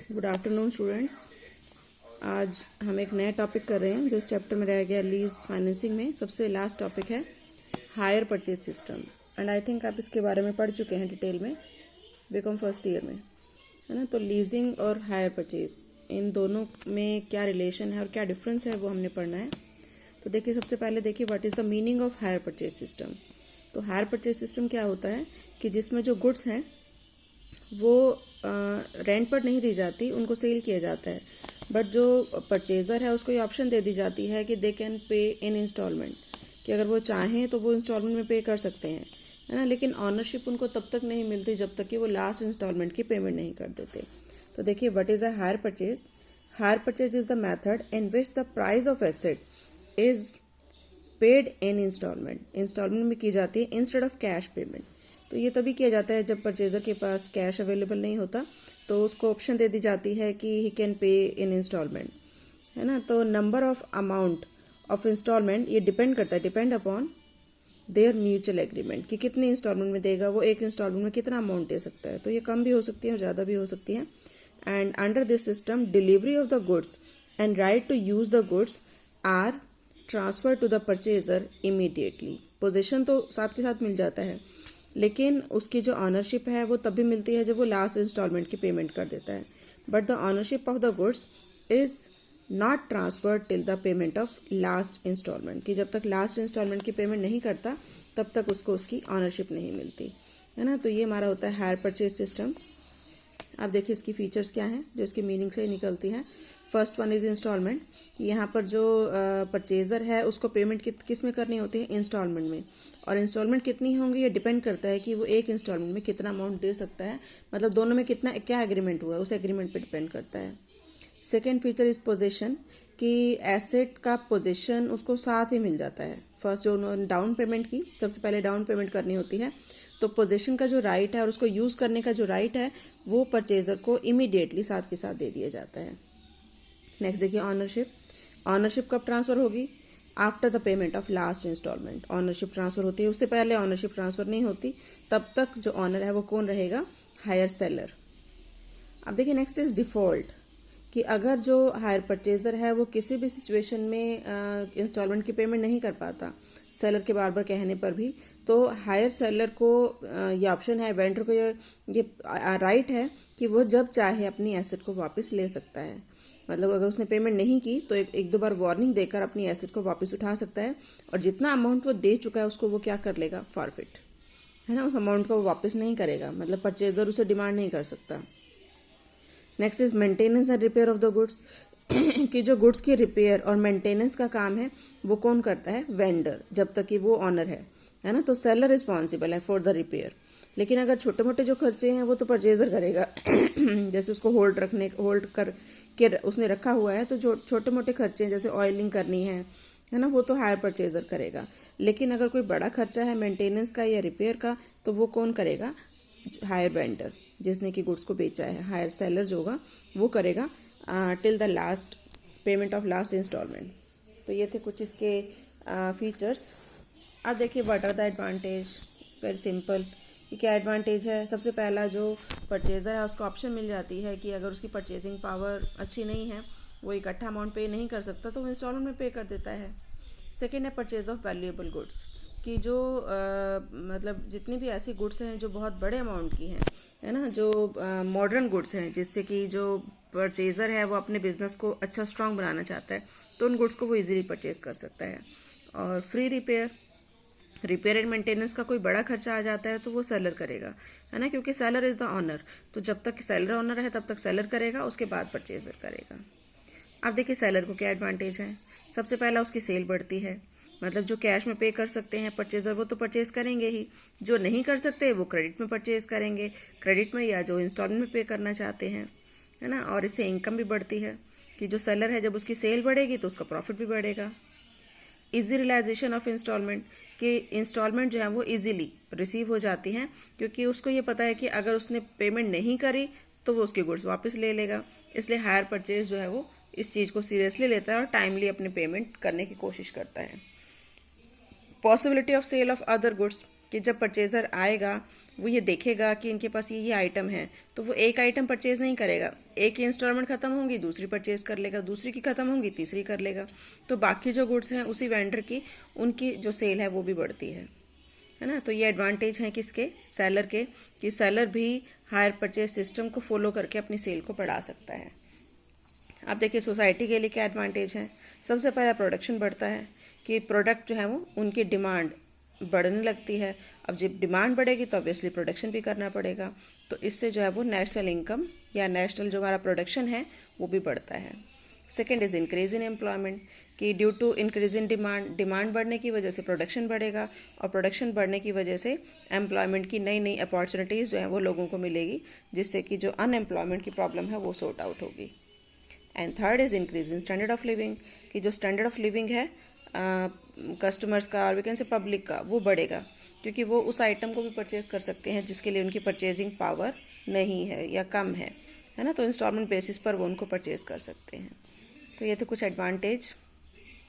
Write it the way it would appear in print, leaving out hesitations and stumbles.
Good afternoon students. आज हम एक नया टॉपिक कर रहे हैं जो इस चैप्टर में रह गया लीज फाइनेंसिंग में। सबसे लास्ट टॉपिक है hire purchase system and I think आप इसके बारे में पढ़ चुके हैं डिटेल में बीकॉम फर्स्ट ईयर में, है ना। तो लीजिंग और हायर परचेज इन दोनों में क्या रिलेशन है और क्या डिफरेंस है वो हमने पढ़ना है। तो देखिए, सबसे पहले देखिए what is the meaning of hire purchase system. तो हायर परचेज सिस्टम क्या होता है कि जिसमें जो गुड्स हैं वो रेंट पर नहीं दी जाती, उनको सेल किया जाता है। बट जो परचेज़र है उसको ये ऑप्शन दे दी जाती है कि they can pay in instalment, कि अगर वो चाहें तो वो इंस्टॉलमेंट में पे कर सकते हैं, है ना। लेकिन ऑनरशिप उनको तब तक नहीं मिलती जब तक कि वो लास्ट इंस्टॉलमेंट की पेमेंट नहीं कर देते। तो देखिए what is a hire purchase. Hire purchase is the method in which the price of asset is paid in installment में की जाती है इंस्टेड ऑफ कैश पेमेंट। तो ये तभी किया जाता है जब परचेजर के पास कैश अवेलेबल नहीं होता, तो उसको ऑप्शन दे दी जाती है कि he can pay in instalment, है ना। तो number of amount of instalment ये depend upon their mutual agreement कि कितनी इंस्टॉलमेंट में देगा, वो एक इंस्टॉलमेंट में कितना अमाउंट दे सकता है। तो ये कम भी हो सकती है और ज़्यादा भी हो सकती है। And under this system delivery of the goods and right to use the goods are transfer to the purchaser immediately. Position तो साथ के साथ मिल जाता है, लेकिन उसकी जो ऑनरशिप है वो तभी मिलती है जब वो लास्ट इंस्टॉलमेंट की पेमेंट कर देता है। But the ownership of the goods is not transferred till the payment of last installment, कि जब तक लास्ट इंस्टॉलमेंट की पेमेंट नहीं करता तब तक उसको उसकी ऑनरशिप नहीं मिलती, है ना। तो ये हमारा होता है हायर परचेज सिस्टम। अब देखिए इसकी फीचर्स क्या हैं जो इसकी मीनिंग से ही निकलती हैं। फर्स्ट वन इज इंस्टॉलमेंट, कि यहाँ पर जो परचेज़र है उसको पेमेंट किस में करनी होती है, इंस्टॉलमेंट में। और इंस्टॉलमेंट कितनी होंगी ये डिपेंड करता है कि वो एक इंस्टॉलमेंट में कितना अमाउंट दे सकता है, मतलब दोनों में कितना क्या एग्रीमेंट हुआ है उस एग्रीमेंट पे डिपेंड करता है। सेकेंड फीचर इज पोजीशन, कि एसेट का पोजीशन उसको साथ ही मिल जाता है। फर्स्ट जो उन्होंने डाउन पेमेंट की, सबसे पहले डाउन पेमेंट करनी होती है, तो पोजीशन का जो राइट है और उसको यूज़ करने का जो राइट है वो परचेज़र को इमीडिएटली साथ के साथ दे दिया जाता है। नेक्स्ट देखिए ऑनरशिप। ऑनरशिप कब ट्रांसफ़र होगी, after the payment of last installment ownership transfer होती है, उससे पहले ऑनरशिप ट्रांसफ़र नहीं होती। तब तक जो ऑनर है वो कौन रहेगा, हायर सेलर। अब देखिए नेक्स्ट इज डिफ़ॉल्ट, कि अगर जो हायर परचेज़र है वो किसी भी सिचुएशन में इंस्टॉलमेंट की पेमेंट नहीं कर पाता सेलर के बार बार कहने पर भी, तो हायर सेलर को ये ऑप्शन है, वेंडर को ये राइट है कि वो जब चाहे अपनी एसेट को वापस ले सकता है। मतलब अगर उसने पेमेंट नहीं की तो एक दो बार वार्निंग देकर अपनी एसेट को वापस उठा सकता है, और जितना अमाउंट वो दे चुका है उसको वो क्या कर लेगा, फॉरफिट, है ना। उस अमाउंट को वो वापस नहीं करेगा, मतलब परचेजर उसे डिमांड नहीं कर सकता। Next is maintenance and repair of the goods, कि जो गुड्स की रिपेयर और मेंटेनेंस का काम है वो कौन करता है, वेंडर, जब तक कि वो ऑनर है ना। तो सेलर रिस्पॉन्सिबल है फॉर द रिपेयर, लेकिन अगर छोटे मोटे जो खर्चे हैं वो तो परचेजर करेगा। जैसे उसको होल्ड कर के उसने रखा हुआ है, तो जो छोटे मोटे खर्चे हैं जैसे ऑयलिंग करनी है ना, वो तो हायर परचेजर करेगा। लेकिन अगर कोई बड़ा खर्चा है मेंटेनेंस का या रिपेयर का, तो वो कौन करेगा, हायर वेंडर, जिसने कि गुड्स को बेचा है। हायर सेलर जो होगा वो करेगा till the last payment of last installment. तो ये थे कुछ इसके फीचर्स। अब देखिए what are the advantage. Very simple, कि क्या एडवांटेज है। सबसे पहला, जो परचेज़र है उसको ऑप्शन मिल जाती है कि अगर उसकी परचेजिंग पावर अच्छी नहीं है, वो इकट्ठा अमाउंट पे नहीं कर सकता, तो वो इंस्टॉलमेंट में पे कर देता है। सेकेंड है परचेज ऑफ वैल्यूएबल गुड्स, कि जो मतलब जितनी भी ऐसी गुड्स हैं जो बहुत बड़े अमाउंट की हैं, है ना, जो मॉडर्न गुड्स हैं, जिससे कि जो परचेज़र है वो अपने बिजनेस को अच्छा स्ट्रांग बनाना चाहता है, तो उन गुड्स को वो इजीली परचेज कर सकता है। और फ्री रिपेयर एंड मेंटेनेंस का कोई बड़ा खर्चा आ जाता है तो वो सेलर करेगा, है ना, क्योंकि सेलर इज़ द ऑनर। तो जब तक सेलर ऑनर है तब तक सेलर करेगा, उसके बाद परचेजर करेगा। अब देखिए सेलर को क्या एडवांटेज है। सबसे पहला, उसकी सेल बढ़ती है, मतलब जो कैश में पे कर सकते हैं परचेजर वो तो परचेज करेंगे ही, जो नहीं कर सकते वो क्रेडिट में परचेज करेंगे, क्रेडिट में या जो इंस्टॉलमेंट में पे करना चाहते हैं, है ना। और इससे इनकम भी बढ़ती है, कि जो सेलर है जब उसकी सेल बढ़ेगी तो उसका प्रॉफिट भी बढ़ेगा। इजी रियलाइजेशन ऑफ इंस्टॉलमेंट, कि इंस्टॉलमेंट जो है वो इजीली रिसीव हो जाती हैं, क्योंकि उसको ये पता है कि अगर उसने पेमेंट नहीं करी तो वो उसके गुड्स वापस ले लेगा। इसलिए हायर परचेज जो है वो इस चीज़ को सीरियसली लेता है और टाइमली अपने पेमेंट करने की कोशिश करता है। Possibility of sale of other goods, कि जब परचेजर आएगा वो ये देखेगा कि इनके पास ये आइटम है, तो वो एक आइटम परचेज नहीं करेगा, एक की इंस्टॉलमेंट खत्म होंगी दूसरी परचेज कर लेगा, दूसरी की खत्म होंगी तीसरी कर लेगा, तो बाकी जो गुड्स हैं उसी वेंडर की, उनकी जो सेल है वो भी बढ़ती है ना। तो ये एडवांटेज हैं किसके, सेलर के, कि सेलर भी हायर परचेज सिस्टम को फॉलो करके अपनी सेल को बढ़ा सकता है। आप देखिए सोसाइटी के लिए क्या एडवांटेज है। सबसे पहला प्रोडक्शन बढ़ता है, कि प्रोडक्ट जो है वो उनकी डिमांड बढ़ने लगती है। अब जब डिमांड बढ़ेगी तो ऑब्वियसली प्रोडक्शन भी करना पड़ेगा, तो इससे जो है वो नेशनल इनकम या नेशनल जो हमारा प्रोडक्शन है वो भी बढ़ता है। Second is increase in employment, कि due to increase in demand बढ़ने की वजह से प्रोडक्शन बढ़ेगा, और प्रोडक्शन बढ़ने की वजह से एम्प्लॉयमेंट की नई नई अपॉर्चुनिटीज़ जो है वो लोगों को मिलेगी, जिससे कि जो अनएम्प्लॉयमेंट की प्रॉब्लम है वो सॉर्ट आउट होगी। And third is increase in standard of living, कि जो स्टैंडर्ड ऑफ लिविंग है कस्टमर्स का और वी कैन से पब्लिक का, वो बढ़ेगा, क्योंकि वो उस आइटम को भी परचेज कर सकते हैं जिसके लिए उनकी परचेजिंग पावर नहीं है या कम है ना। तो इंस्टॉलमेंट बेसिस पर वो उनको परचेज कर सकते हैं। तो ये थे कुछ एडवांटेज